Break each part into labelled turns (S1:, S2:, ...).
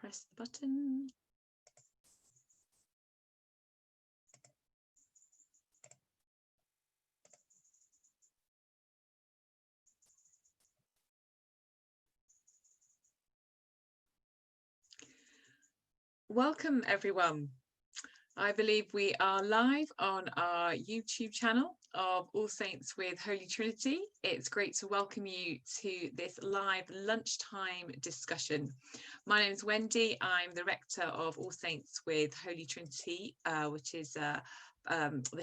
S1: press the button. Welcome everyone. I believe we are live on our YouTube channel of All Saints with Holy Trinity. It's great to welcome you to this live lunchtime discussion. My name is Wendy. I'm the rector of All Saints with Holy Trinity, which is the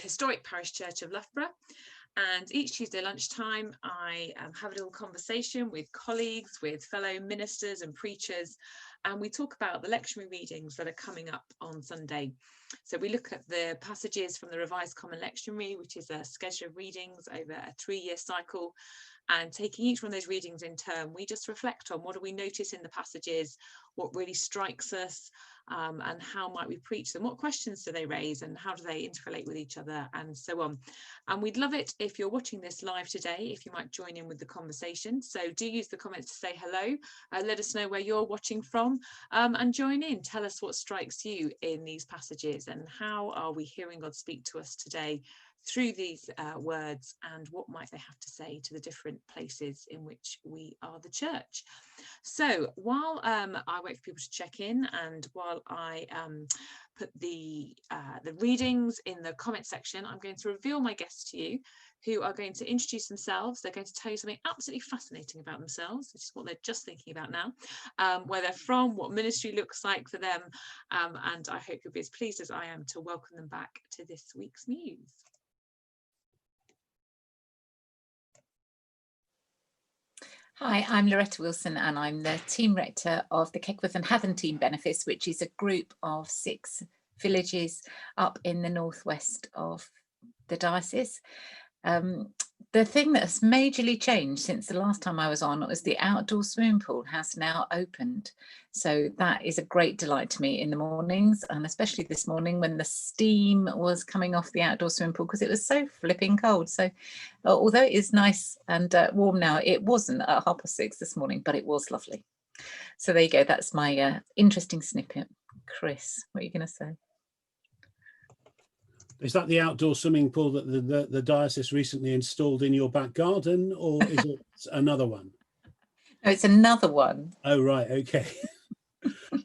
S1: historic parish church of Loughborough. And each Tuesday lunchtime, I have a little conversation with colleagues, with fellow ministers and preachers, and we talk about the lectionary readings that are coming up on Sunday. So we look at the passages from the Revised Common Lectionary, which is a schedule of readings over a 3-year cycle. And taking each one of those readings in turn, we just reflect on what do we notice in the passages, what really strikes us, and how might we preach them, what questions do they raise, and how do they interrelate with each other, and so on. And we'd love it if you're watching this live today, if you might join in with the conversation. So do use the comments to say hello, let us know where you're watching from, and join in. Tell us what strikes you in these passages, and how are we hearing God speak to us today through these words, and what might they have to say to the different places in which we are the church. So while I wait for people to check in, and while I put the readings in the comment section, I'm going to reveal my guests to you, who are going to introduce themselves. They're going to tell you something absolutely fascinating about themselves, which is what they're just thinking about now, where they're from, what ministry looks like for them, and I hope you'll be as pleased as I am to welcome them back to this week's Muse.
S2: Hi, I'm Loretta Wilson, and I'm the team rector of the Kegworth and Haventeam Benefice, which is a group of 6 villages up in the northwest of the diocese. The thing that's majorly changed since the last time I was on was the outdoor swimming pool has now opened. So that is a great delight to me in the mornings, and especially this morning when the steam was coming off the outdoor swimming pool because it was so flipping cold. So although it is nice and warm now, it wasn't at 6:30 this morning, but it was lovely. So there you go. That's my interesting snippet. Chris, what are you going to say?
S3: Is that the outdoor swimming pool that the diocese recently installed in your back garden, or is it another one?
S2: No, it's another one.
S3: Oh, right. Okay.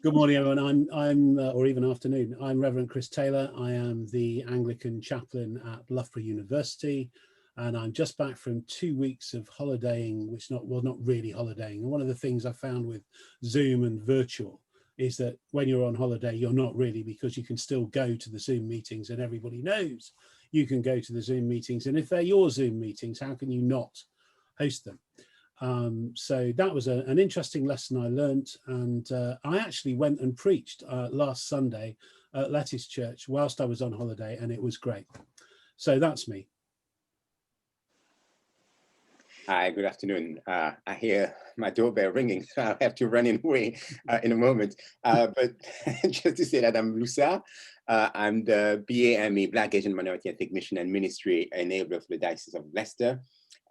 S3: Good morning, everyone. I'm or even afternoon. I'm Reverend Chris Taylor. I am the Anglican chaplain at Loughborough University, and I'm just back from 2 weeks of holidaying, which not really holidaying. And one of the things I found with Zoom and virtual is that when you're on holiday, you're not really, because you can still go to the Zoom meetings, and everybody knows you can go to the Zoom meetings. And if they're your Zoom meetings, how can you not host them? So that was an interesting lesson I learnt, and I actually went and preached last Sunday at Letty's Church whilst I was on holiday, and it was great. So that's me.
S4: Hi, good afternoon. I hear my doorbell ringing, so I'll have to run away in a moment. But just to say that I'm Lusa. I'm the BAME, Black Asian Minority Ethnic Mission and Ministry enabler for the Diocese of Leicester.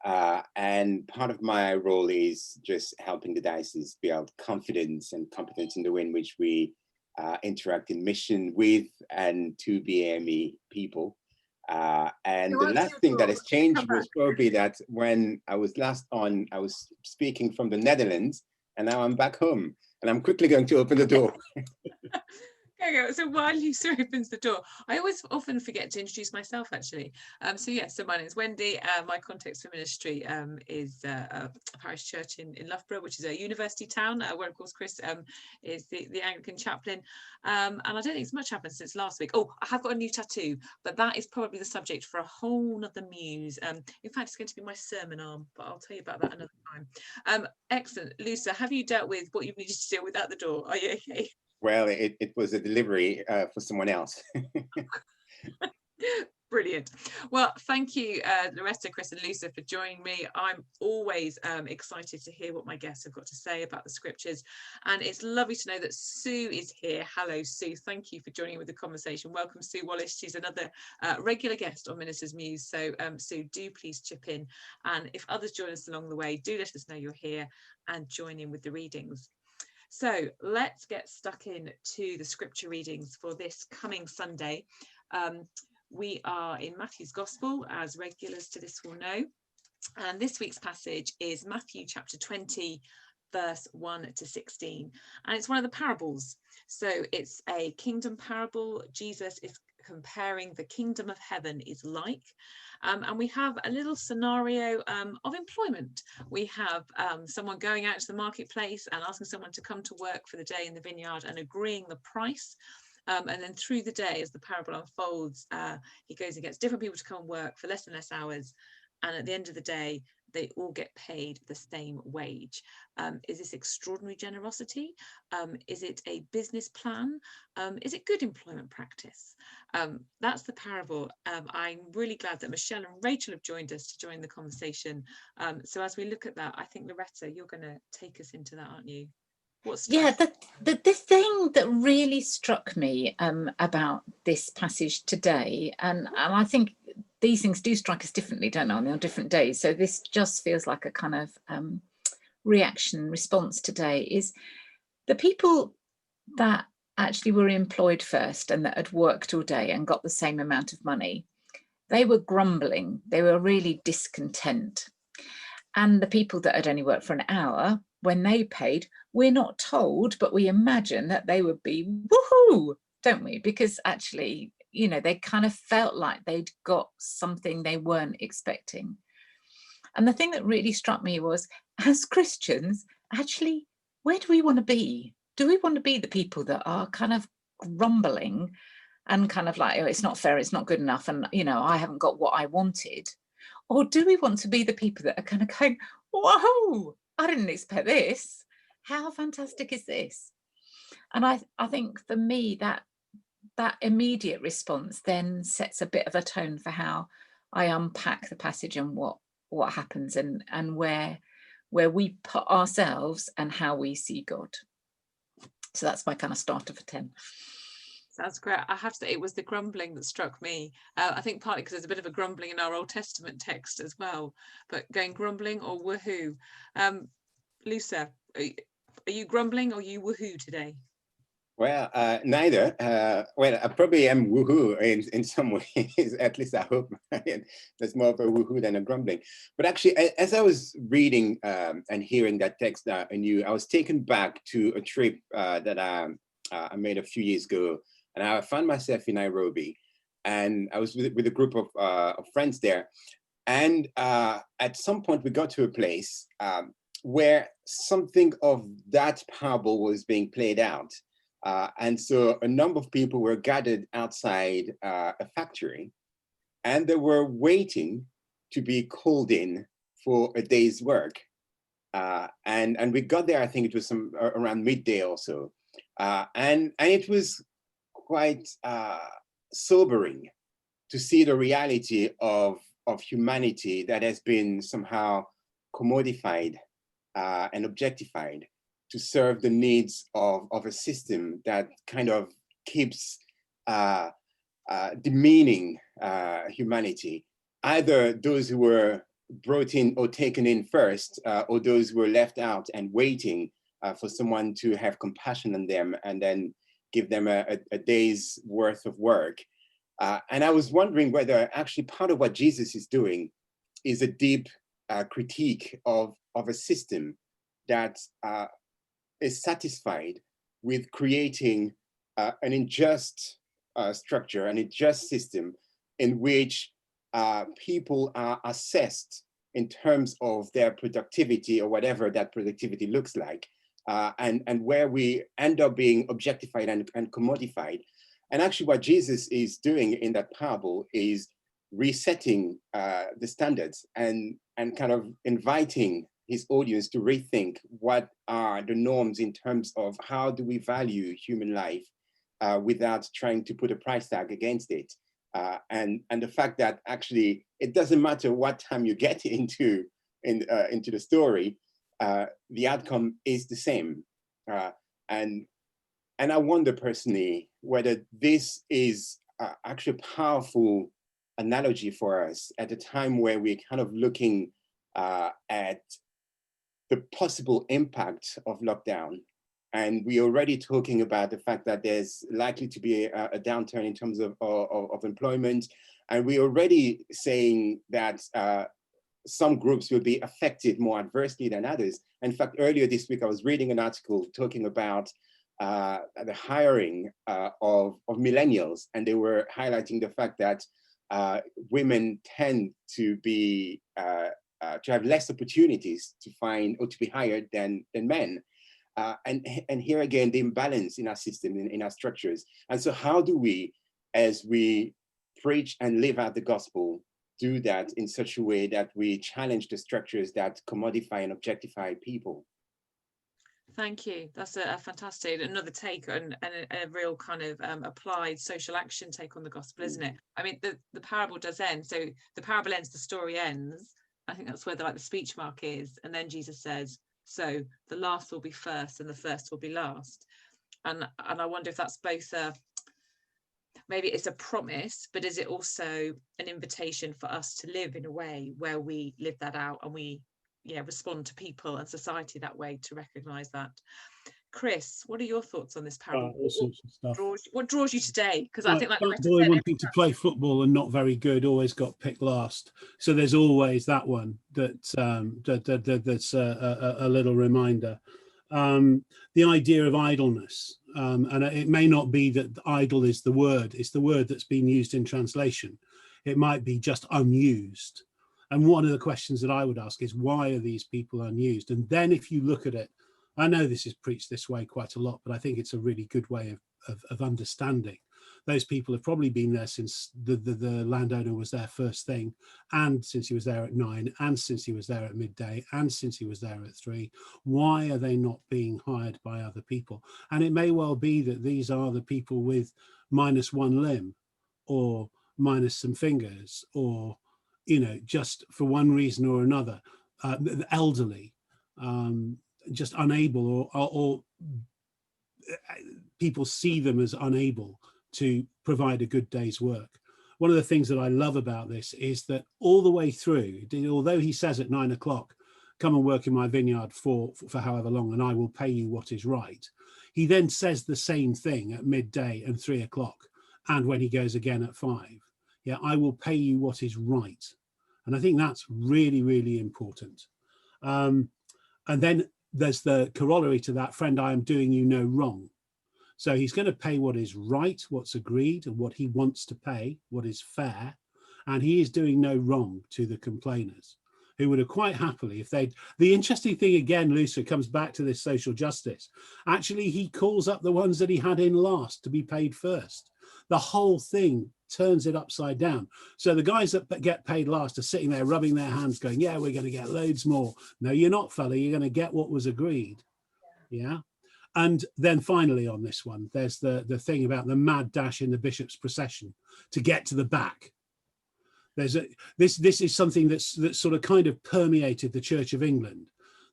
S4: And part of my role is just helping the diocese build confidence and competence in the way in which we interact in mission with and to BAME people. And the last thing that has changed was probably that when I was last on, I was speaking from the Netherlands, and now I'm back home, and I'm quickly going to open the door.
S1: Okay, so while Lisa opens the door, I always often forget to introduce myself, actually. So my name is Wendy. My context for ministry is a parish church in Loughborough, which is a university town, where, of course, Chris is the Anglican chaplain. And I don't think it's much happened since last week. Oh, I have got a new tattoo, but that is probably the subject for a whole nother Muse. In fact, it's going to be my sermon arm, but I'll tell you about that another time. Excellent. Lisa, have you dealt with what you needed to deal with at the door? Are you okay?
S4: Well, it was a delivery for someone else.
S1: Brilliant. Well, thank you, Loretta, Chris and Lisa, for joining me. I'm always excited to hear what my guests have got to say about the scriptures. And it's lovely to know that Sue is here. Hello, Sue. Thank you for joining with the conversation. Welcome, Sue Wallace. She's another regular guest on Ministers Muse. So, Sue, do please chip in. And if others join us along the way, do let us know you're here and join in with the readings. So let's get stuck in to the scripture readings for this coming Sunday. We are in Matthew's Gospel, as regulars to this will know. And this week's passage is Matthew chapter 20, verse 1 to 16. And it's one of the parables. So it's a kingdom parable. Jesus is comparing the kingdom of heaven is like. And we have a little scenario of employment. We have someone going out to the marketplace and asking someone to come to work for the day in the vineyard and agreeing the price. And then through the day, as the parable unfolds, he goes and gets different people to come and work for less and less hours. And at the end of the day, they all get paid the same wage. Is this extraordinary generosity? Is it a business plan? Is it good employment practice? That's the parable. I'm really glad that Michelle and Rachel have joined us to join the conversation. So as we look at that, I think, Loretta, you're going to take us into that, aren't you?
S2: Yeah, the thing that really struck me about this passage today, and I think these things do strike us differently, don't they, on different days. So this just feels like a kind of response today, is the people that actually were employed first and that had worked all day and got the same amount of money. They were grumbling. They were really discontent. And the people that had only worked for an hour, when they paid, we're not told, but we imagine that they would be woohoo, don't we? Because actually, you know, they kind of felt like they'd got something they weren't expecting. And the thing that really struck me was, as Christians, actually, where do we want to be? Do we want to be the people that are kind of grumbling and kind of like, oh, it's not fair, it's not good enough, and, you know, I haven't got what I wanted? Or do we want to be the people that are kind of going, whoa, I didn't expect this. How fantastic is this? And I think for me, that immediate response then sets a bit of a tone for how I unpack the passage and what happens and where we put ourselves and how we see God. So that's my kind of starter for 10.
S1: Sounds great. I have to say, it was the grumbling that struck me. I think partly because there's a bit of a grumbling in our Old Testament text as well, but going grumbling or woohoo. Lisa, are you grumbling or are you woohoo today?
S4: Well, neither. Well, I probably am woohoo in some ways, at least I hope. There's more of a woohoo than a grumbling. But actually, as I was reading and hearing that text anew, I was taken back to a trip that I made a few years ago. And I found myself in Nairobi. And I was with a group of friends there. And at some point, we got to a place where something of that parable was being played out. And so a number of people were gathered outside a factory, and they were waiting to be called in for a day's work. And we got there, I think it was around midday or so. And it was quite sobering to see the reality of humanity that has been somehow commodified and objectified to serve the needs of a system that kind of keeps demeaning humanity, either those who were brought in or taken in first, or those who were left out and waiting for someone to have compassion on them and then give them a day's worth of work. And I was wondering whether actually part of what Jesus is doing is a deep critique of a system that is satisfied with creating an unjust structure, an unjust system in which people are assessed in terms of their productivity or whatever that productivity looks like, and where we end up being objectified and commodified. And actually what Jesus is doing in that parable is resetting the standards and kind of inviting his audience to rethink what are the norms in terms of how do we value human life without trying to put a price tag against it. And the fact that actually it doesn't matter what time you get into the story, the outcome is the same. And I wonder personally whether this is actually a powerful analogy for us at a time where we're kind of looking at the possible impact of lockdown And we're already talking about the fact that there's likely to be a downturn in terms of employment. And we're already saying that some groups will be affected more adversely than others. In fact, earlier this week, I was reading an article talking about the hiring of millennials, and they were highlighting the fact that women tend to be to have less opportunities to find or to be hired than men. And here again, the imbalance in our system, in our structures. And so how do we, as we preach and live out the gospel, do that in such a way that we challenge the structures that commodify and objectify people?
S1: Thank you. That's a fantastic, another take and a real kind of applied social action take on the gospel, isn't it? I mean, the parable does end. So the parable ends, the story ends. I think that's where the speech mark is. And then Jesus says, so the last will be first and the first will be last. And I wonder if that's both maybe it's a promise, but is it also an invitation for us to live in a way where we live that out and we respond to people and society that way to recognize that. Chris, what are your thoughts on this parable?
S3: All sorts of stuff.
S1: What draws you today? Because I think, like
S3: that boy wanting to play football and not very good always got picked last. So there's always that one that's a little reminder. The idea of idleness, and it may not be that idle is the word. It's the word that's been used in translation. It might be just unused. And one of the questions that I would ask is, why are these people unused? And then if you look at it, I know this is preached this way quite a lot, but I think it's a really good way of understanding. Those people have probably been there since the landowner was there first thing, and since he was there at 9, and since he was there at midday, and since he was there at 3. Why are they not being hired by other people? And it may well be that these are the people with -1 limb, or minus some fingers, or just for one reason or another, the elderly, just unable, or people see them as unable to provide a good day's work. One of the things that I love about this is that all the way through, although he says at 9 o'clock, come and work in my vineyard for however long, and I will pay you what is right, he then says the same thing at midday and 3 o'clock, and when he goes again at 5. Yeah, I will pay you what is right. And I think that's really, really important. And then there's the corollary to that, friend, I am doing you no wrong. So he's going to pay what is right, what's agreed, and what he wants to pay, what is fair. And he is doing no wrong to the complainers, who would have quite happily, if they'd... The interesting thing again, Lucia, comes back to this social justice. Actually, he calls up the ones that he had in last to be paid first. The whole thing turns it upside down. So the guys that get paid last are sitting there rubbing their hands going, yeah, we're going to get loads more. No, you're not, fella. You're going to get what was agreed. Yeah. And then finally on this one, there's the thing about the mad dash in the bishop's procession to get to the back. There's this is something that's sort of kind of permeated the Church of England,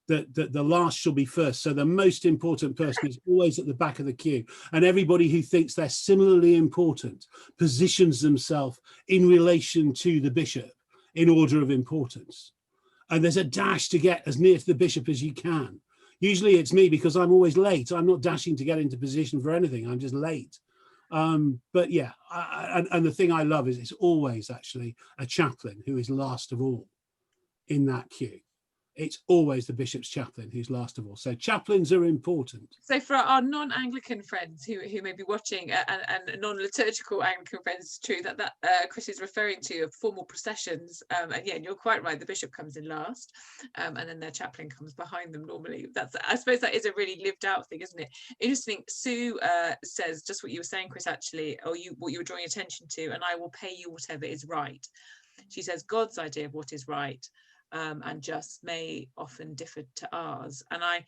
S3: that the last shall be first. So the most important person is always at the back of the queue, and everybody who thinks they're similarly important positions themselves in relation to the bishop in order of importance. And there's a dash to get as near to the bishop as you can. Usually it's me, because I'm always late. I'm not dashing to get into position for anything. I'm just late. But yeah, and the thing I love is it's always actually a chaplain who is last of all in that queue. It's always the bishop's chaplain who's last of all. So chaplains are important. So
S1: for our non-Anglican friends who may be watching, and non-liturgical Anglican friends, it's true that Chris is referring to formal processions. And yeah, you're quite right. The bishop comes in last, and then their chaplain comes behind them normally. I suppose that is a really lived out thing, isn't it? Interesting. Sue says just what you were saying, Chris, actually, or what you were drawing attention to, and I will pay you whatever is right. She says God's idea of what is right and just may often differ to ours. And I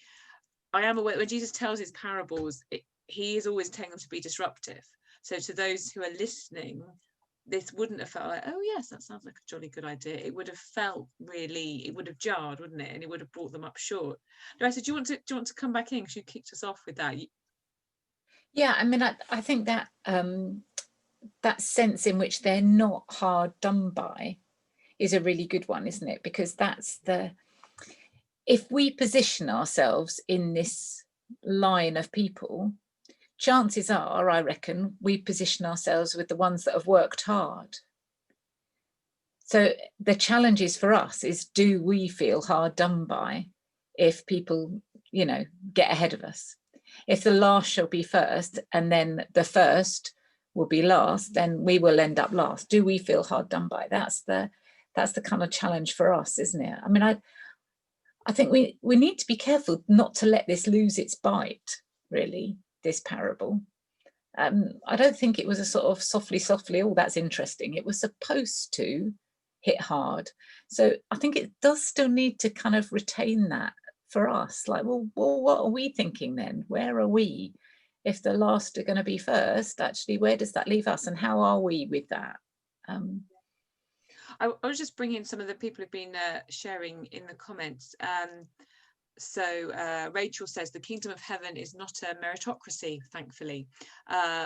S1: am aware when Jesus tells his parables, he is always telling them to be disruptive. So to those who are listening, this wouldn't have felt like, oh yes, that sounds like a jolly good idea. It would have felt really, it would have jarred, wouldn't it? And it would have brought them up short. Loretta, do you want to come back in, because you kicked us off with that?
S2: Yeah, I mean, I think that that sense in which they're not hard done by is a really good one, isn't it? Because that's if we position ourselves in this line of people, chances are, I reckon, we position ourselves with the ones that have worked hard. So the challenge is for us is, do we feel hard done by if people, you know, get ahead of us? If the last shall be first and then the first will be last, then we will end up last. Do we feel hard done by? That's the kind of challenge for us, isn't it? I mean, I think we need to be careful not to let this lose its bite, really, this parable. I don't think it was a sort of softly, oh, that's interesting. It was supposed to hit hard. So I think it does still need to kind of retain that for us. Like, well, what are we thinking then? Where are we? If the last are going to be first, actually, where does that leave us? And how are we with that?
S1: I was just bringing some of the people who've been sharing in the comments. So Rachel says the kingdom of heaven is not a meritocracy, thankfully.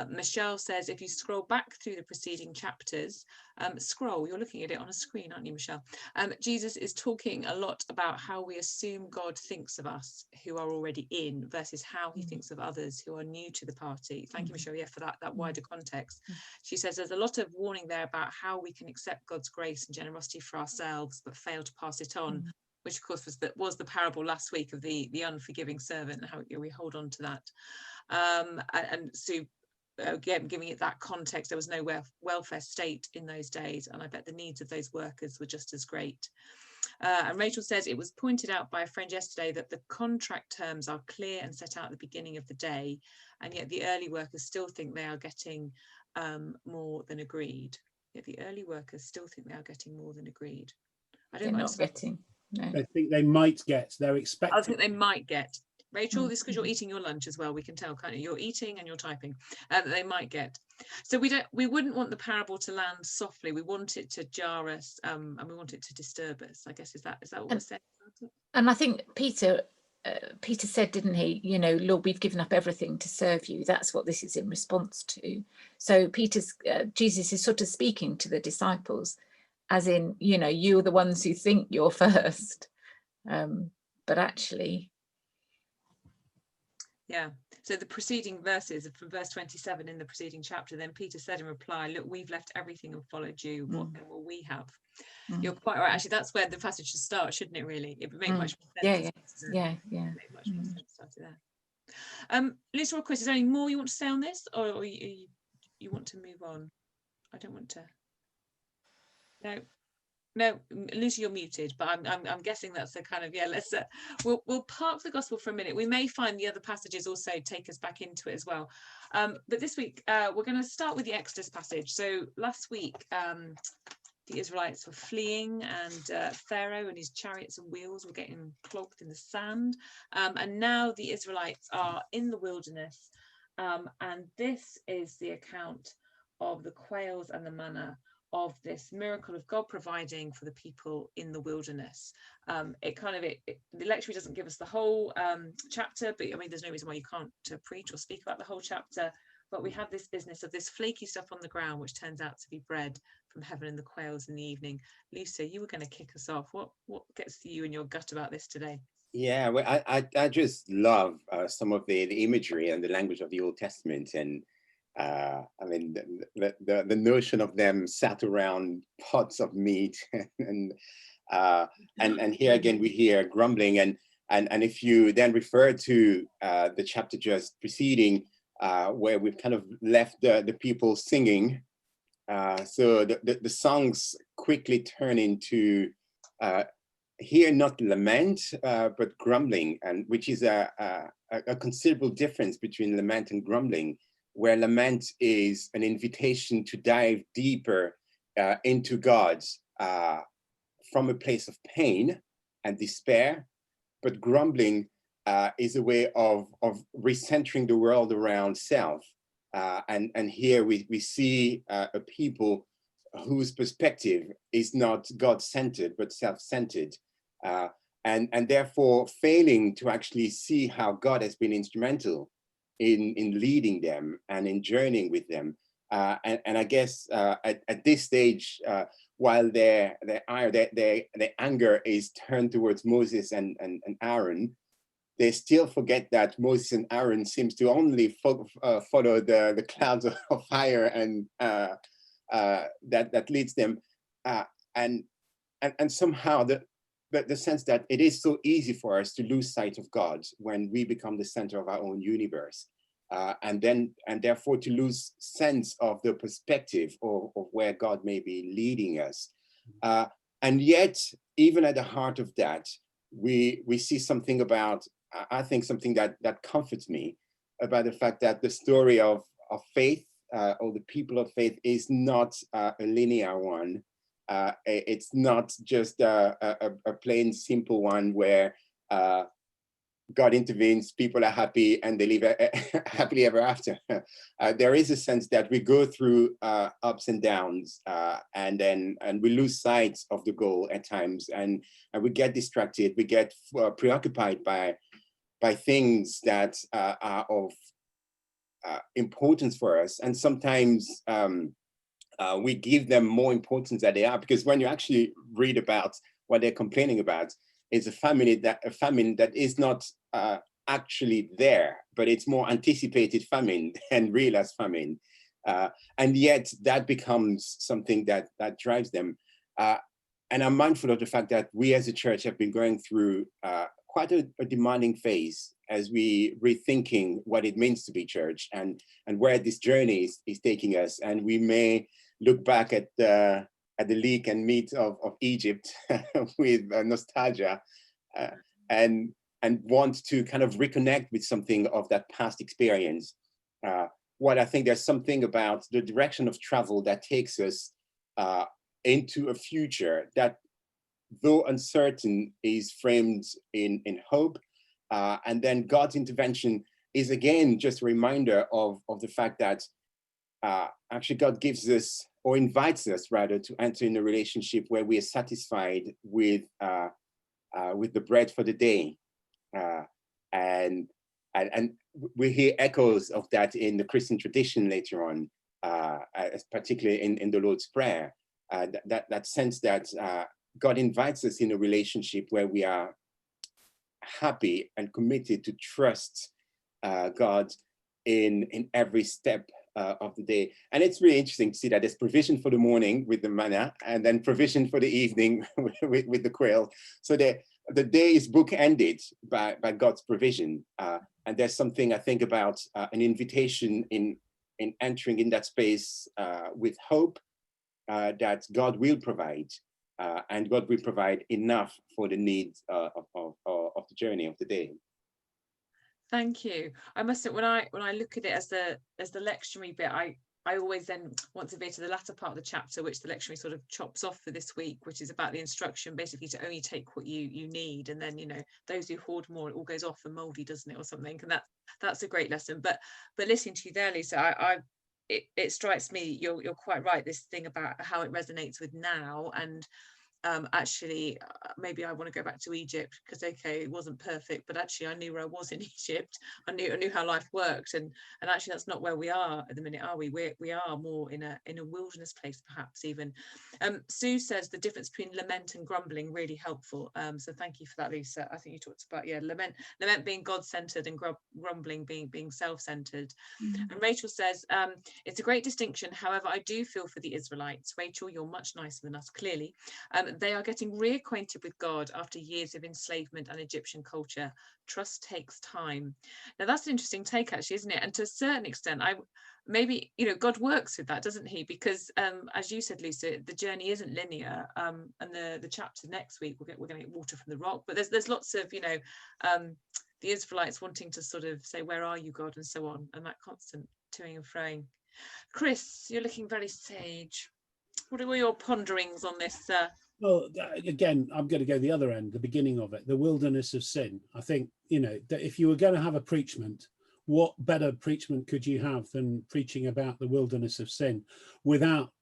S1: Michelle says if you scroll back through the preceding chapters, you're looking at it on a screen, aren't you, Michelle? Jesus is talking a lot about how we assume God thinks of us who are already in versus how he thinks of others who are new to the party. Thank you, Michelle, for that wider context. She says there's a lot of warning there about how we can accept God's grace and generosity for ourselves but fail to pass it on. Which of course was the parable last week of the unforgiving servant and how we hold on to that. And Sue, again, giving it that context, there was no welfare state in those days, and I bet the needs of those workers were just as great. And Rachel says it was pointed out by a friend yesterday that the contract terms are clear and set out at the beginning of the day, and yet the early workers still think they are getting more than agreed. Yet the early workers still think they are getting more than agreed.
S2: They're not getting. No.
S3: I think they might get. They're expecting.
S1: I think they might get. Rachel, this is because you're eating your lunch as well. We can tell, can't you? You're eating and you're typing. They might get. So we wouldn't want the parable to land softly. We want it to jar us, and we want it to disturb us. I guess is that what we're saying?
S2: And I think Peter said, didn't he? You know, Lord, we've given up everything to serve you. That's what this is in response to. So Jesus is sort of speaking to the disciples, as in, you know, you're the ones who think you're first, but actually.
S1: Yeah. So the preceding verses from verse 27 in the preceding chapter, then Peter said in reply, look, we've left everything and followed you. What then will we have? You're quite right. Actually, that's where the passage should start, shouldn't it, really? It would make much more sense.
S2: Yeah.
S1: Make much more sense to start it there. Lisa or Chris, is there any more you want to say on this, or you want to move on? I don't want to. No, Lucy, you're muted, but I'm guessing that's the kind of, let's we'll park the gospel for a minute. We may find the other passages also take us back into it as well. But this week we're going to start with the Exodus passage. So last week the Israelites were fleeing, and Pharaoh and his chariots and wheels were getting clogged in the sand, and now the Israelites are in the wilderness, and this is the account of the quails and the manna, of this miracle of God providing for the people in the wilderness. The lectionary doesn't give us the whole chapter, but I mean, there's no reason why you can't preach or speak about the whole chapter. But we have this business of this flaky stuff on the ground, which turns out to be bread from heaven and the quails in the evening. Lisa, you were going to kick us off. What gets to you in your gut about this today?
S4: Yeah, well, I just love some of the imagery and the language of the Old Testament, and I mean the notion of them sat around pots of meat, and here again we hear grumbling, and if you then refer to the chapter just preceding, where we've kind of left the people singing, so the songs quickly turn into here not lament but grumbling, and which is a considerable difference between lament and grumbling, where lament is an invitation to dive deeper into God from a place of pain and despair, but grumbling is a way of recentering the world around self. And here we see a people whose perspective is not God-centered, but self-centered, and therefore failing to actually see how God has been instrumental in leading them and in journeying with them. And I guess at this stage, while their anger is turned towards Moses and Aaron, they still forget that Moses and Aaron seems to only follow the clouds of fire and that leads them, and somehow the sense that it is so easy for us to lose sight of God when we become the center of our own universe, and therefore to lose sense of the perspective of where God may be leading us. And yet, even at the heart of that, we see something about, I think, something that comforts me about the fact that the story of faith, or the people of faith, is not a linear one. It's not just a plain simple one where God intervenes, people are happy, and they live happily ever after. There is a sense that we go through ups and downs, and we lose sight of the goal at times, and we get distracted, we get preoccupied by things that are of importance for us, and sometimes we give them more importance than they are, because when you actually read about what they're complaining about, it's a famine that is not actually there, but it's more anticipated famine than real as famine, and yet that becomes something that drives them. And I'm mindful of the fact that we as a church have been going through quite a demanding phase as we rethinking what it means to be church, and where this journey is taking us. And we may look back at the leek and meat of Egypt with nostalgia, and want to kind of reconnect with something of that past experience. What I think there's something about the direction of travel that takes us into a future that, though uncertain, is framed in hope. And then God's intervention is again just a reminder of the fact that actually God gives us, or invites us rather, to enter in a relationship where we are satisfied with the bread for the day. And we hear echoes of that in the Christian tradition later on, particularly in the Lord's Prayer. That sense that God invites us in a relationship where we are happy and committed to trust God in every step of the day. And it's really interesting to see that there's provision for the morning with the manna, and then provision for the evening with the quail. So the day is bookended by God's provision. And there's something, I think, about an invitation in entering in that space with hope that God will provide, and God will provide enough for the needs of the journey of the day.
S1: Thank you. I must admit, when I look at it as the lectionary bit, I always then want to veer to the latter part of the chapter, which the lectionary sort of chops off for this week, which is about the instruction basically to only take what you need, and then, you know, those who hoard more, it all goes off and mouldy, doesn't it, or something. And that's a great lesson. But listening to you there, Lisa, it strikes me you're quite right. This thing about how it resonates with now, and actually maybe I want to go back to Egypt, because okay, it wasn't perfect, but actually I knew where I was in Egypt. I knew how life worked, and actually that's not where we are at the minute, are we? We are more in a wilderness place, perhaps even. Sue says the difference between lament and grumbling, really helpful. So thank you for that, Lisa. I think you talked about, yeah, lament being God-centered and grumbling being self-centered. And Rachel says it's a great distinction. However, I do feel for the Israelites. Rachel, you're much nicer than us, clearly. They are getting reacquainted with God after years of enslavement and Egyptian culture. Trust takes time. Now that's an interesting take, actually, isn't it? And to a certain extent, maybe, you know, God works with that, doesn't he? Because as you said, Lisa, the journey isn't linear. And the chapter next week, we're going to get water from the rock. But there's lots of, you know, the Israelites wanting to sort of say, where are you, God, and so on, and that constant toing and froing. Chris, you're looking very sage. What are your ponderings on this?
S3: Well, again, I'm going to go the other end, the beginning of it, the wilderness of sin. I think, you know, that if you were going to have a preachment, what better preachment could you have than preaching about the wilderness of sin without,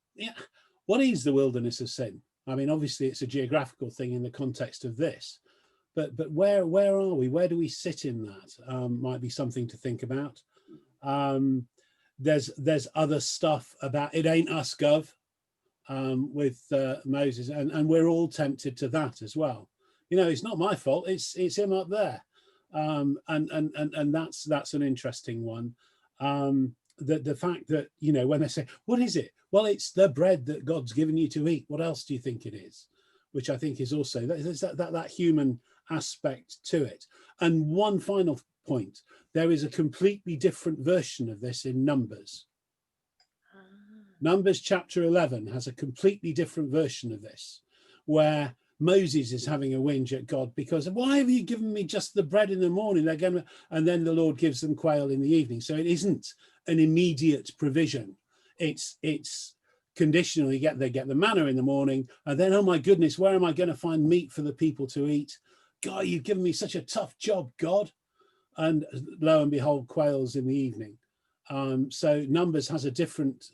S3: what is the wilderness of sin? I mean, obviously it's a geographical thing in the context of this, but where are we? Where do we sit in that? Might be something to think about. There's other stuff about it ain't us, Gov. With Moses, and we're all tempted to that as well. You know, it's not my fault, it's him up there. And that's an interesting one. The fact that, you know, when they say, what is it? Well, it's the bread that God's given you to eat. What else do you think it is? Which I think is also that human aspect to it. And one final point, there is a completely different version of this in Numbers. Numbers chapter 11 has a completely different version of this, where Moses is having a whinge at God because, why have you given me just the bread in the morning? And then the Lord gives them quail in the evening. So it isn't an immediate provision. It's conditional. They get the manna in the morning, and then, oh my goodness, where am I going to find meat for the people to eat? God, you've given me such a tough job, God. And lo and behold, quails in the evening. So Numbers has a different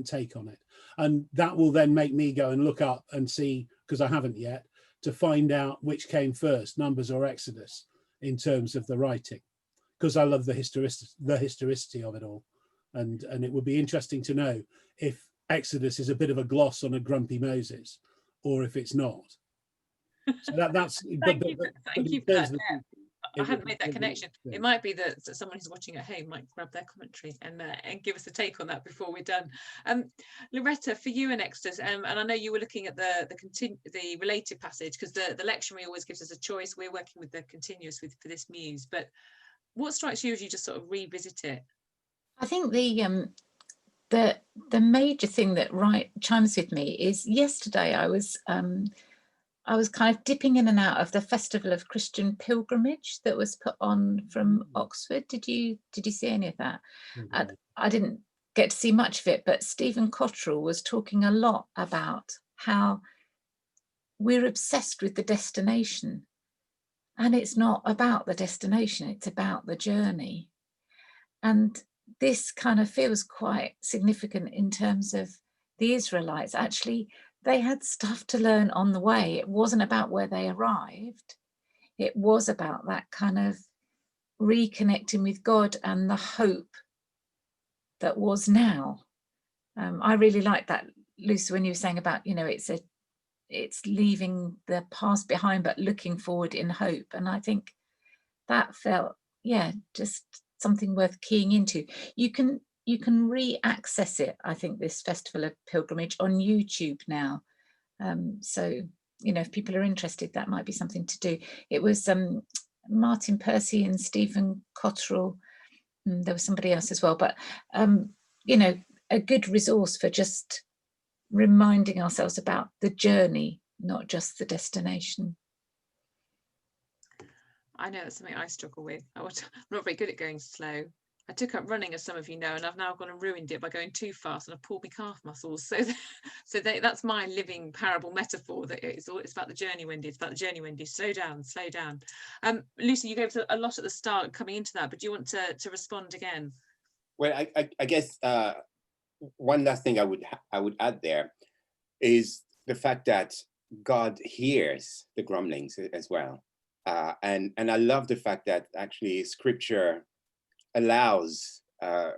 S3: take on it, and that will then make me go and look up and see, because I haven't yet, to find out which came first, Numbers or Exodus, in terms of the writing, because I love the historicity of it all, and it would be interesting to know if Exodus is a bit of a gloss on a grumpy Moses, or if it's not. So that's
S1: thank you for that. I hadn't made that connection. It might be that someone who's watching at home might grab their commentary and give us a take on that before we're done. Loretta, for you and Exodus, and I know you were looking at the related passage, because the lectionary always gives us a choice. We're working with the continuous for this Muse, but what strikes you as you just sort of revisit it?
S2: I think the major thing that chimes with me is yesterday I was kind of dipping in and out of the Festival of Christian Pilgrimage that was put on from Oxford. Did you see any of that?
S3: Mm-hmm.
S2: I didn't get to see much of it, but Stephen Cottrell was talking a lot about how we're obsessed with the destination, and it's not about the destination, it's about the journey. And this kind of feels quite significant in terms of the Israelites. Actually, they had stuff to learn on the way. It wasn't about where they arrived. It was about that kind of reconnecting with God and the hope that was now. I really like that, Lucy, when you were saying about, you know, it's leaving the past behind, but looking forward in hope. And I think that felt, just something worth keying into. You can re-access it, I think, this Festival of Pilgrimage on YouTube now. So, you know, if people are interested, that might be something to do. It was Martin Percy and Stephen Cottrell. There was somebody else as well, but, you know, a good resource for just reminding ourselves about the journey, not just the destination.
S1: I know that's something I struggle with. I'm not very good at going slow. I took up running, as some of you know, and I've now gone and ruined it by going too fast, and I've pulled my calf muscles. So that's my living parable metaphor, that it's about the journey, Wendy. It's about the journey, Wendy. Slow down, slow down. Lucy, you gave us a lot at the start coming into that, but do you want to respond again?
S4: Well, I guess one last thing I would add there is the fact that God hears the grumblings as well. And I love the fact that actually Scripture allows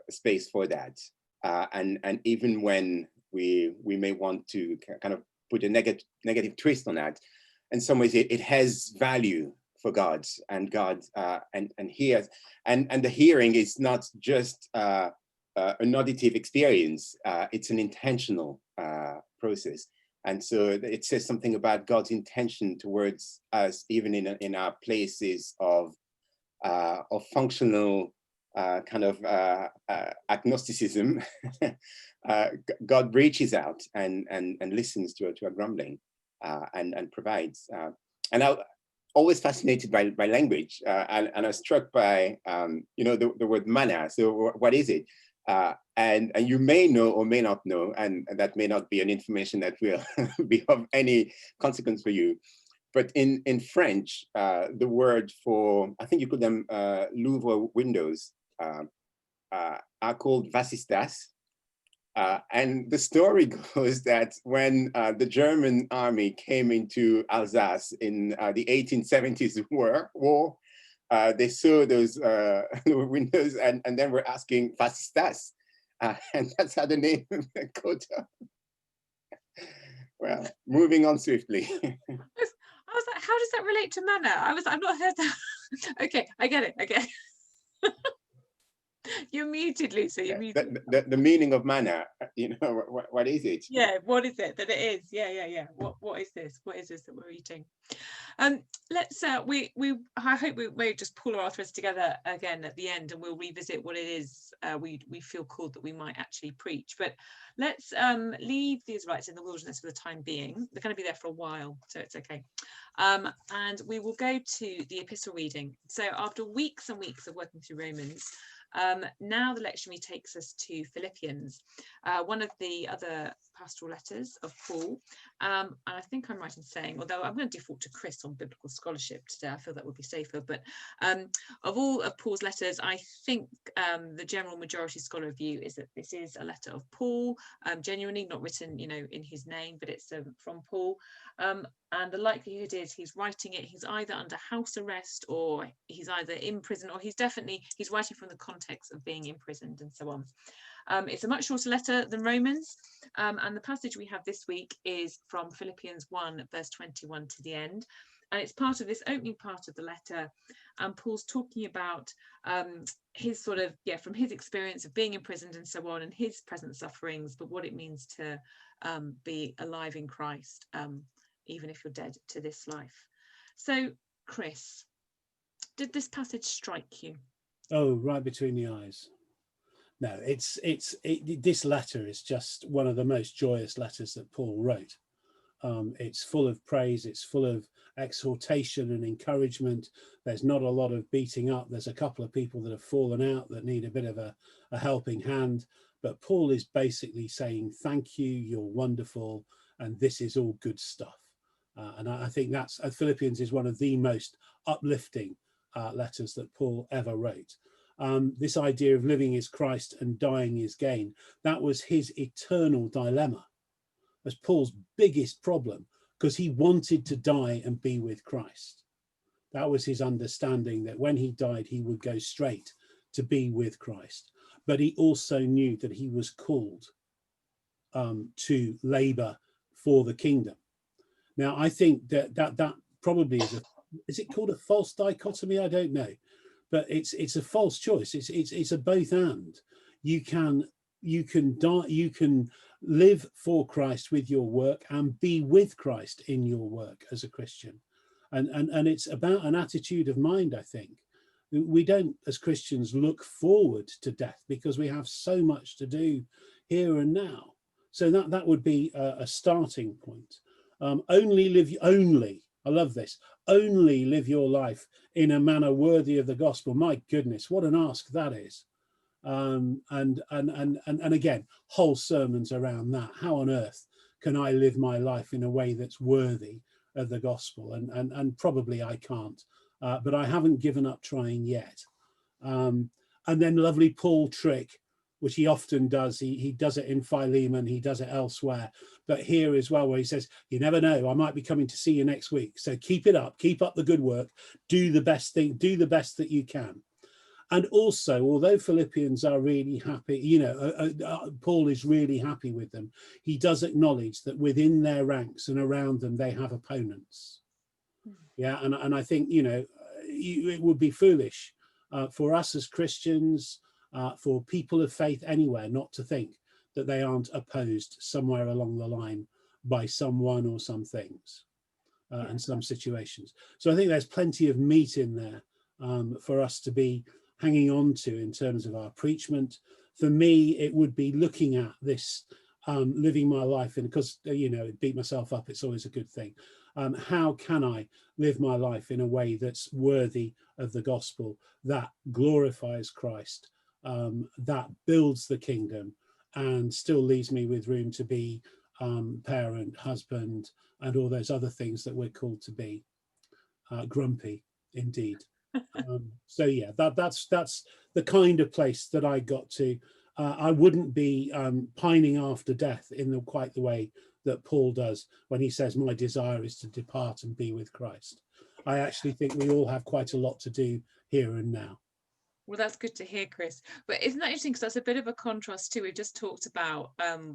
S4: space for that. And even when we may want to kind of put a negative twist on that, in some ways it has value for God, and God and hears. And the hearing is not just an auditive experience, it's an intentional process. And so it says something about God's intention towards us, even in our places of functional kind of agnosticism. God reaches out and listens to our grumbling and provides. And I'm always fascinated by language, and I was struck by you know, the word manna. So what is it? And you may know or may not know, and that may not be an information that will be of any consequence for you. But in French, the word for, I think you call them Louvre windows, are called vasistas. And the story goes that when the German army came into Alsace in the 1870s war, they saw those windows and then were asking vasistas. And that's how the name caught up. Well, moving on swiftly.
S1: I I was like, how does that relate to manna? I've not heard that. Okay, I get it. You're muted, Lisa. You're muted.
S4: The meaning of manna, what is it?
S1: Yeah, what is it that it is? Yeah. What is this? What is this that we're eating? Let's I hope we may just pull our threads together again at the end, and we'll revisit what it is we feel called that we might actually preach. But let's leave the Israelites in the wilderness for the time being. They're going to be there for a while, so it's okay. And we will go to the epistle reading. So after weeks and weeks of working through Romans, now the lectionary takes us to Philippians, one of the other pastoral letters of Paul. And I think I'm right in saying, although I'm going to default to Chris on biblical scholarship today, I feel that would be safer, but of all of Paul's letters, I think the general majority scholar view is that this is a letter of Paul, genuinely not written, in his name, but it's from Paul. And the likelihood is he's writing it, he's either under house arrest, or he's either in prison, or he's writing from the context of being imprisoned and so on. It's a much shorter letter than Romans, and the passage we have this week is from Philippians 1 verse 21 to the end, and it's part of this opening part of the letter, and Paul's talking about his from his experience of being imprisoned and so on, and his present sufferings, but what it means to be alive in Christ, even if you're dead to this life. So, Chris, did this passage strike you?
S3: Oh, right between the eyes. No, this letter is just one of the most joyous letters that Paul wrote. It's full of praise, it's full of exhortation and encouragement. There's not a lot of beating up. There's a couple of people that have fallen out that need a bit of a helping hand. But Paul is basically saying, thank you, you're wonderful, and this is all good stuff. And I think that's Philippians is one of the most uplifting letters that Paul ever wrote. This idea of living is Christ and dying is gain, that was his eternal dilemma, as Paul's biggest problem, because he wanted to die and be with Christ. That was his understanding, that when he died, he would go straight to be with Christ. But he also knew that he was called to labor for the kingdom. Now, I think that probably is it called a false dichotomy? I don't know, but it's a false choice. It's a both and. You can die, you can live for Christ with your work and be with Christ in your work as a Christian, and it's about an attitude of mind. I think we don't, as Christians, look forward to death because we have so much to do here and now. So that would be a starting point. I love this, only live your life in a manner worthy of the gospel. My goodness, what an ask that is. And again, whole sermons around that. How on earth can I live my life in a way that's worthy of the gospel? And probably I can't, but I haven't given up trying yet. And then lovely Paul trick, which he often does. He does it in Philemon, he does it elsewhere, but here as well, where he says, you never know, I might be coming to see you next week. So keep it up, keep up the good work, do the best thing, do the best that you can. And also, although Philippians are really happy, Paul is really happy with them, he does acknowledge that within their ranks and around them, they have opponents. Yeah, and I think, it would be foolish for us as Christians, for people of faith anywhere, not to think that they aren't opposed somewhere along the line by someone or some things and some situations. So I think there's plenty of meat in there for us to be hanging on to in terms of our preachment. For me, it would be looking at this, living my life in, because, beat myself up, it's always a good thing. How can I live my life in a way that's worthy of the gospel, that glorifies Christ, that builds the kingdom, and still leaves me with room to be parent, husband, and all those other things that we're called to be. Grumpy, indeed. So yeah, that's the kind of place that I got to. I wouldn't be pining after death in quite the way that Paul does when he says, my desire is to depart and be with Christ. I actually think we all have quite a lot to do here and now.
S1: Well, that's good to hear, Chris. But isn't that interesting? Because that's a bit of a contrast too. We've just talked about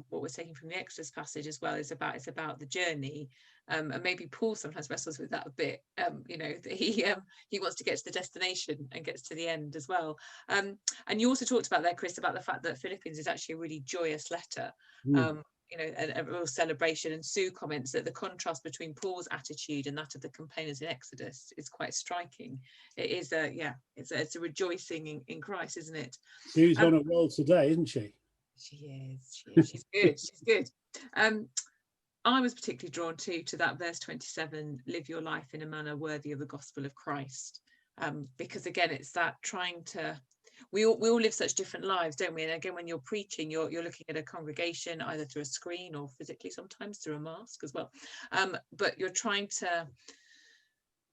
S1: what we're taking from the Exodus passage as well. It's about the journey, and maybe Paul sometimes wrestles with that a bit. You know, that he wants to get to the destination and gets to the end as well. And you also talked about there, Chris, about the fact that Philippians is actually a really joyous letter. You know, a real celebration. And Sue comments that the contrast between Paul's attitude and that of the complainers in Exodus is quite striking. It is it's a rejoicing in Christ, isn't it?
S3: Sue's on a roll today, isn't she?
S1: She is. She's good. She's good. I was particularly drawn to that verse 27, live your life in a manner worthy of the gospel of Christ. Because again, it's that trying to, we all live such different lives, don't we? And again, when you're preaching, you're looking at a congregation either through a screen or physically, sometimes through a mask as well. But you're trying to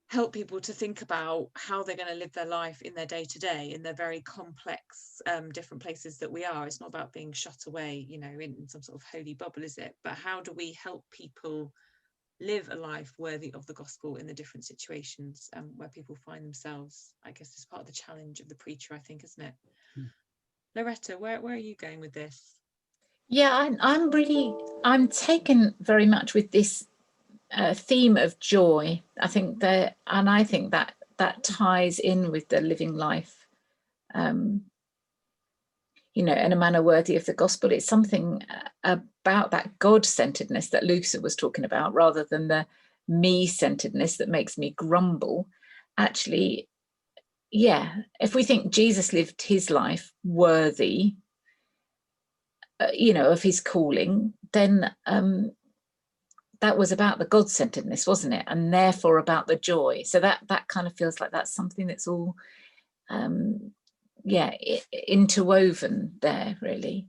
S1: help people to think about how they're going to live their life in their day-to-day in their very complex different places that we are. It's not about being shut away, you know, in some sort of holy bubble, is it? But how do we help people live a life worthy of the gospel in the different situations where people find themselves? I guess it's part of the challenge of the preacher, I think, isn't it? Loretta, where are you going with this?
S2: Yeah, I'm taken very much with this theme of joy. I think that ties in with the living life, you know, in a manner worthy of the gospel. It's something about that God-centeredness that Luca was talking about, rather than the me-centeredness that makes me grumble. Actually, yeah, if we think Jesus lived his life worthy, you know, of his calling, then that was about the God-centeredness, wasn't it? And therefore about the joy. So that kind of feels like that's something that's all, interwoven there, really.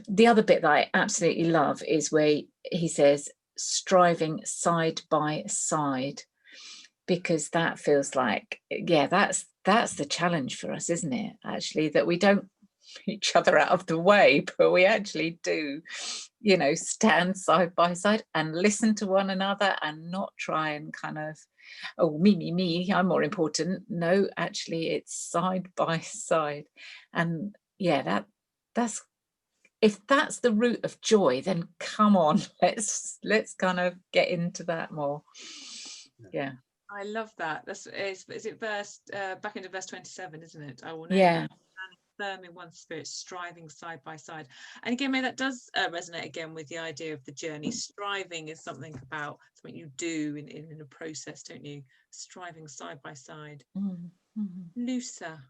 S2: The other bit that I absolutely love is where he says, striving side by side, because that feels like, yeah, that's the challenge for us, isn't it? Actually, that we don't each other out of the way, but we actually do, you know, stand side by side and listen to one another and not try and kind of, oh, me, I'm more important. No, actually, it's side by side. And yeah, that's if that's the root of joy, then come on, let's kind of get into that more. Yeah,
S1: I love that. Is it verse back into verse 27, isn't it? I will know.
S2: Yeah.
S1: Firm in one spirit, striving side by side. And again, maybe that does resonate again with the idea of the journey. Striving is something about something you do in a process, don't you? Striving side by side. Luca,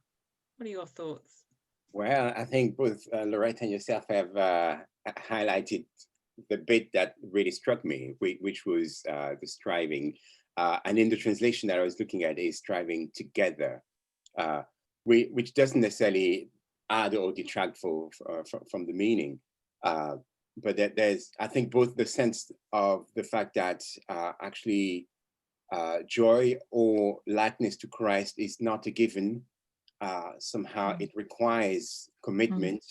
S1: what are your thoughts?
S4: Well, I think both Loretta and yourself have highlighted the bit that really struck me, which was the striving. And in the translation that I was looking at is striving together, which doesn't necessarily add or detract from the meaning. But there's, I think, both the sense of the fact that actually joy or likeness to Christ is not a given. Somehow it requires commitment,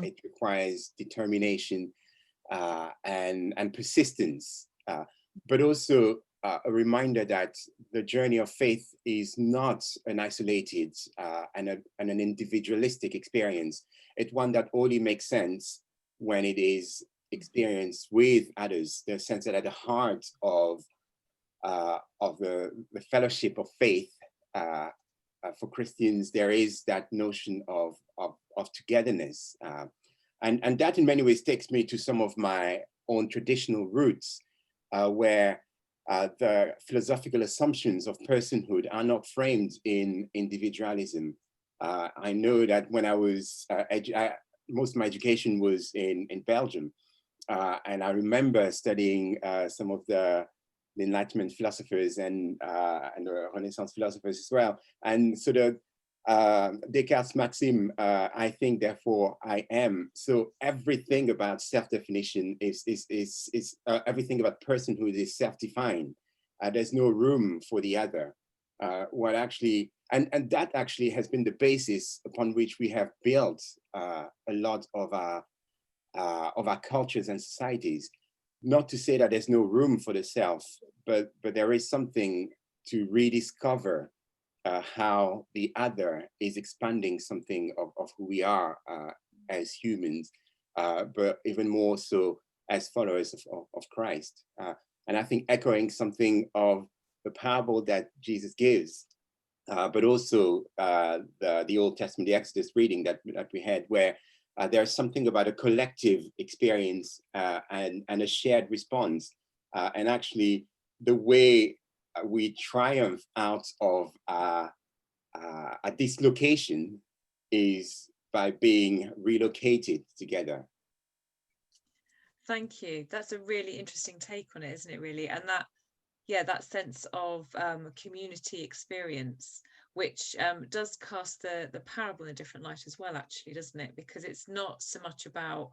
S4: it requires determination and persistence, but also a reminder that the journey of faith is not an isolated and an individualistic experience. It's one that only makes sense when it is experienced with others. The sense that at the heart of the fellowship of faith for Christians, there is that notion of togetherness. And that in many ways takes me to some of my own traditional roots, where the philosophical assumptions of personhood are not framed in individualism. I know that when I was, most of my education was in Belgium. And I remember studying some of the Enlightenment philosophers and the Renaissance philosophers as well. And sort of Descartes' maxim, I think, therefore I am. So everything about self-definition is everything about personhood is self-defined. There's no room for the other. What actually, and that actually has been the basis upon which we have built a lot of our cultures and societies. Not to say that there's no room for the self, but there is something to rediscover how the other is expanding something of who we are as humans, but even more so as followers of Christ. And I think echoing something of the parable that Jesus gives, but also the Old Testament, the Exodus reading that we had, where there's something about a collective experience and a shared response. And actually, the way we triumph out of a dislocation is by being relocated together.
S1: Thank you. That's a really interesting take on it, isn't it, really? And that, yeah, that sense of community experience, which does cast the parable in a different light as well, actually, doesn't it? Because it's not so much about,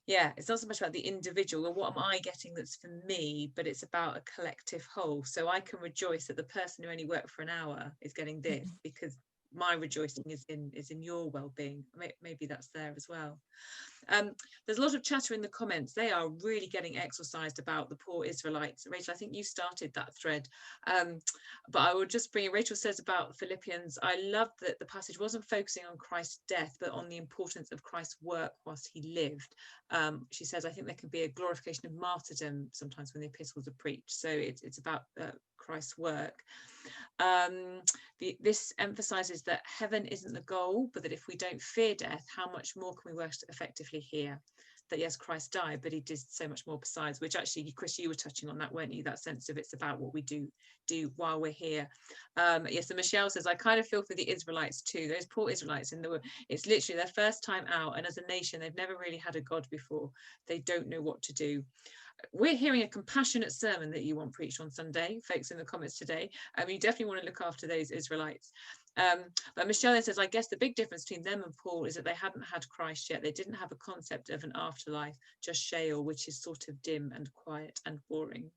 S1: it's not so much about the individual or what am I getting that's for me, but it's about a collective whole. So I can rejoice that the person who only worked for an hour is getting this because my rejoicing is in your well-being. Maybe that's there as well. There's a lot of chatter in the comments. They are really getting exercised about the poor Israelites. Rachel, I think you started that thread, but I will just bring it. Rachel says about Philippians, I love that the passage wasn't focusing on Christ's death, but on the importance of Christ's work whilst he lived. She says, I think there can be a glorification of martyrdom sometimes when the epistles are preached. So it's about Christ's work. This emphasizes that heaven isn't the goal, but that if we don't fear death, how much more can we work effectively here? That yes, Christ died, but he did so much more besides, which actually, Chris, you were touching on that, weren't you? That sense of it's about what we do while we're here. Yes, and Michelle says, I kind of feel for the Israelites too, those poor Israelites, and it's literally their first time out, and as a nation, they've never really had a God before. They don't know what to do. We're hearing a compassionate sermon that you want preached on Sunday, folks in the comments today. You definitely want to look after those Israelites. But Michelle then says, I guess the big difference between them and Paul is that they hadn't had Christ yet. They didn't have a concept of an afterlife, just Sheol, which is sort of dim and quiet and boring.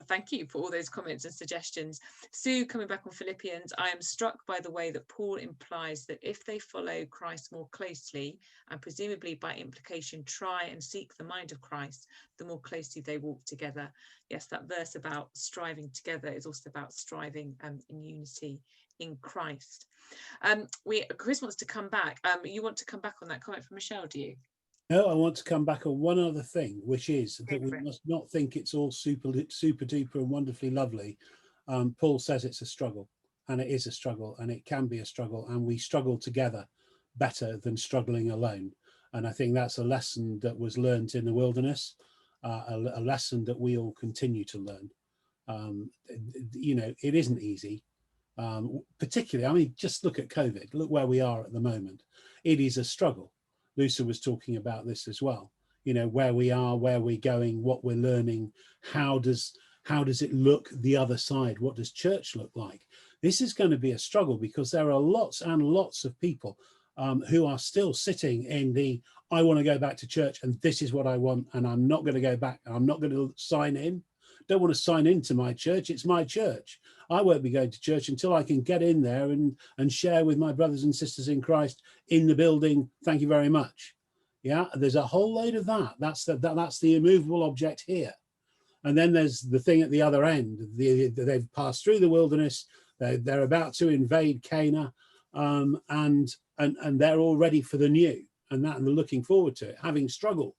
S1: Thank you for all those comments and suggestions. Sue, coming back on Philippians, I am struck by the way that Paul implies that if they follow Christ more closely, and presumably by implication try and seek the mind of Christ, the more closely they walk together. Yes, that verse about striving together is also about striving in unity in Christ. Chris wants to come back. You want to come back on that comment from Michelle, do you?
S3: No, I want to come back on one other thing, which is that we must not think it's all super duper and wonderfully lovely. Paul says it's a struggle, and it is a struggle, and it can be a struggle, and we struggle together better than struggling alone. And I think that's a lesson that was learned in the wilderness, a lesson that we all continue to learn. You know, it isn't easy, particularly, I mean, just look at COVID, look where we are at the moment. It is a struggle. Lucia was talking about this as well, you know, where we are, where we're going, what we're learning, how does it look the other side? What does church look like? This is going to be a struggle because there are lots and lots of people who are still sitting in the, I want to go back to church and this is what I want, and I'm not going to go back, I'm not going to sign in. Don't want to sign into my church, it's my church. I won't be going to church until I can get in there and share with my brothers and sisters in Christ in the building. Thank you very much. Yeah, there's a whole load of that. That's the immovable object here. And then there's the thing at the other end. They've passed through the wilderness. They're about to invade Canaan, and they're all ready for the new, and they're looking forward to it, having struggled.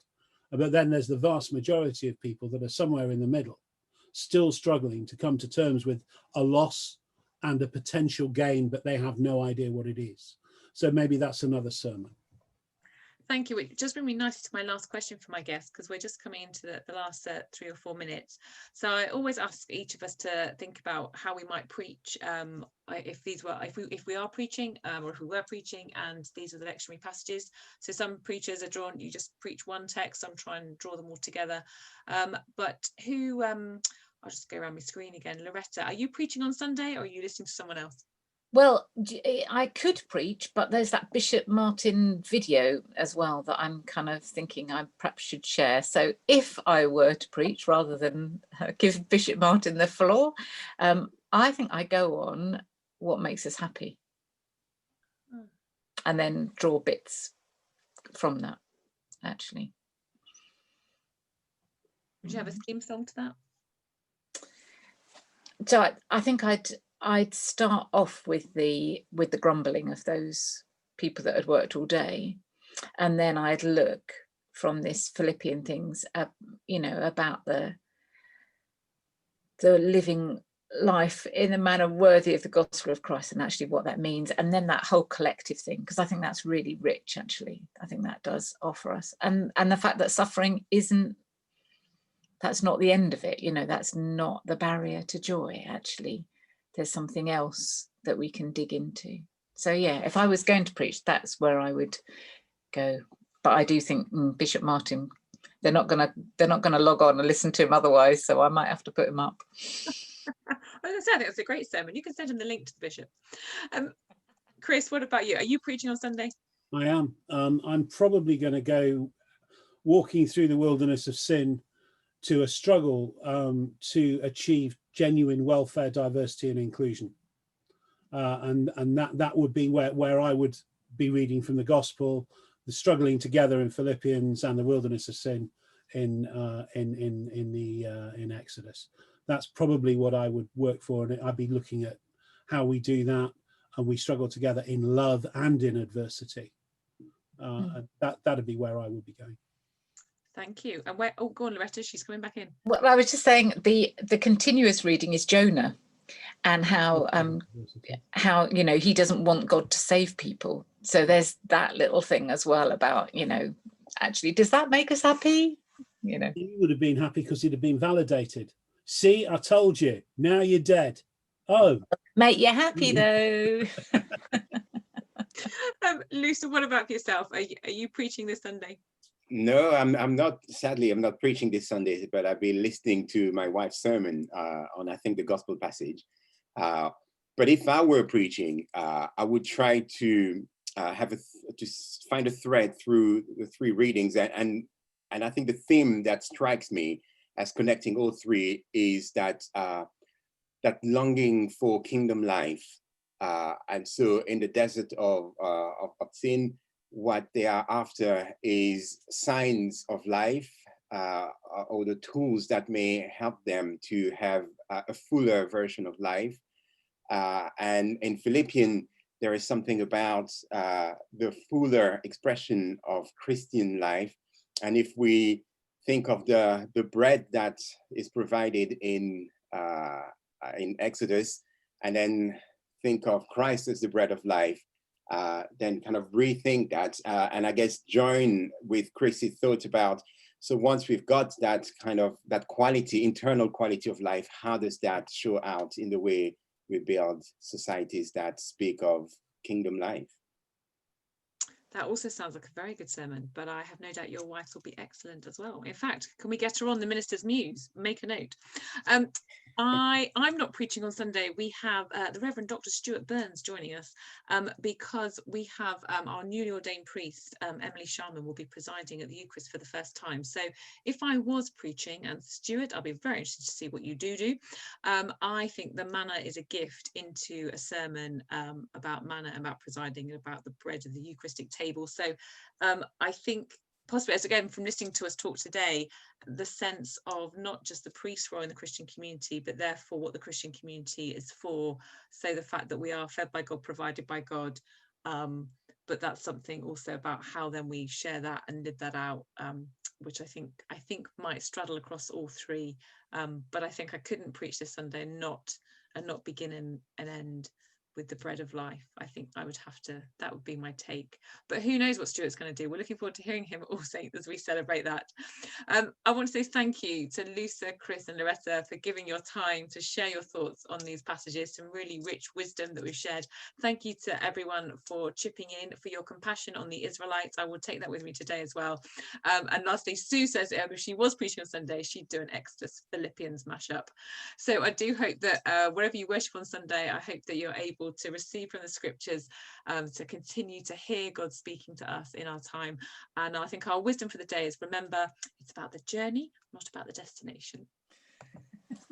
S3: But then there's the vast majority of people that are somewhere in the middle, still struggling to come to terms with a loss and a potential gain, but they have no idea what it is. So maybe that's another sermon.
S1: Thank you. It just brings me nicely to my last question for my guests, because we're just coming into the last 3 or 4 minutes. So I always ask each of us to think about how we might preach if we are preaching, or if we were preaching, and these are the lectionary passages. So some preachers are drawn, you just preach one text, some try and draw them all together. But who, I'll just go around my screen again. Loretta, are you preaching on Sunday or are you listening to someone else?
S2: Well, I could preach, but there's that Bishop Martin video as well that I'm kind of thinking I perhaps should share. So if I were to preach rather than give Bishop Martin the floor, I think I go on what makes us happy and then draw bits from that, actually.
S1: Would you have a theme song to that?
S2: So I think I'd I'd start off with the grumbling of those people that had worked all day, and then I'd look from this Philippian things, you know, about the living life in a manner worthy of the gospel of Christ, and actually what that means, and then that whole collective thing, because I think that's really rich. Actually, I think that does offer us, and the fact that suffering that's not the end of it, you know, that's not the barrier to joy. Actually, there's something else that we can dig into. So yeah, if I was going to preach, that's where I would go. But I do think Bishop Martin, they're not gonna log on and listen to him otherwise, so I might have to put him up.
S1: I think it's a great sermon. You can send him the link to the bishop. Chris, what about you? Are you preaching on Sunday?
S3: I am. I'm probably going to go walking through the wilderness of sin to a struggle to achieve genuine welfare, diversity and inclusion. And that would be where I would be reading from the gospel, the struggling together in Philippians and the wilderness of sin in Exodus. That's probably what I would work for, and I'd be looking at how we do that, and we struggle together in love and in adversity. That'd be where I would be going.
S1: Thank you. And where? Oh, go on, Loretta. She's coming back in.
S2: Well, I was just saying the continuous reading is Jonah, and how you know he doesn't want God to save people. So there's that little thing as well about, you know, actually, does that make us happy? You know,
S3: he would have been happy because he'd have been validated. See, I told you. Now you're dead. Oh,
S2: mate, you're happy though.
S1: Lucy, what about yourself? Are you preaching this Sunday?
S4: No, I'm not. Sadly, I'm not preaching this Sunday, but I've been listening to my wife's sermon on, I think, the gospel passage. But if I were preaching, I would try to find a thread through the three readings, and I think the theme that strikes me as connecting all three is that longing for kingdom life. And so, in the desert of sin, what they are after is signs of life, or the tools that may help them to have a fuller version of life. And in Philippians, there is something about the fuller expression of Christian life. And if we think of the bread that is provided in Exodus, and then think of Christ as the bread of life, then kind of rethink that, and I guess join with Chris's thoughts about, so once we've got that kind of that quality, internal quality of life, how does that show out in the way we build societies that speak of kingdom life?
S1: That also sounds like a very good sermon, but I have no doubt your wife will be excellent as well. In fact, can we get her on the minister's Muse? Make a note. I'm not preaching on Sunday. We have the Reverend Dr. Stuart Burns joining us because we have our newly ordained priest, Emily Sharman, will be presiding at the Eucharist for the first time. So if I was preaching, and Stuart, I'll be very interested to see what you do. I think the manna is a gift into a sermon about manna, about presiding, and about the bread of the Eucharistic table. So I think possibly, as again from listening to us talk today, the sense of not just the priest's role in the Christian community, but therefore what the Christian community is for. So the fact that we are fed by God, provided by God, but that's something also about how then we share that and live that out, which I think might straddle across all three. But I think I couldn't preach this Sunday and not begin and end with the bread of life. I think I would have to, that would be my take. But who knows what Stuart's going to do. We're looking forward to hearing him at All Saints as we celebrate that. I want to say thank you to Lusa, Chris and Loretta for giving your time to share your thoughts on these passages, some really rich wisdom that we've shared. Thank you to everyone for chipping in, for your compassion on the Israelites. I will take that with me today as well. And lastly, Sue says if she was preaching on Sunday, she'd do an Exodus Philippians mashup. So I do hope that wherever you worship on Sunday, I hope that you're able to receive from the scriptures, to continue to hear God speaking to us in our time. And I think our wisdom for the day is, remember, it's about the journey, not about the destination.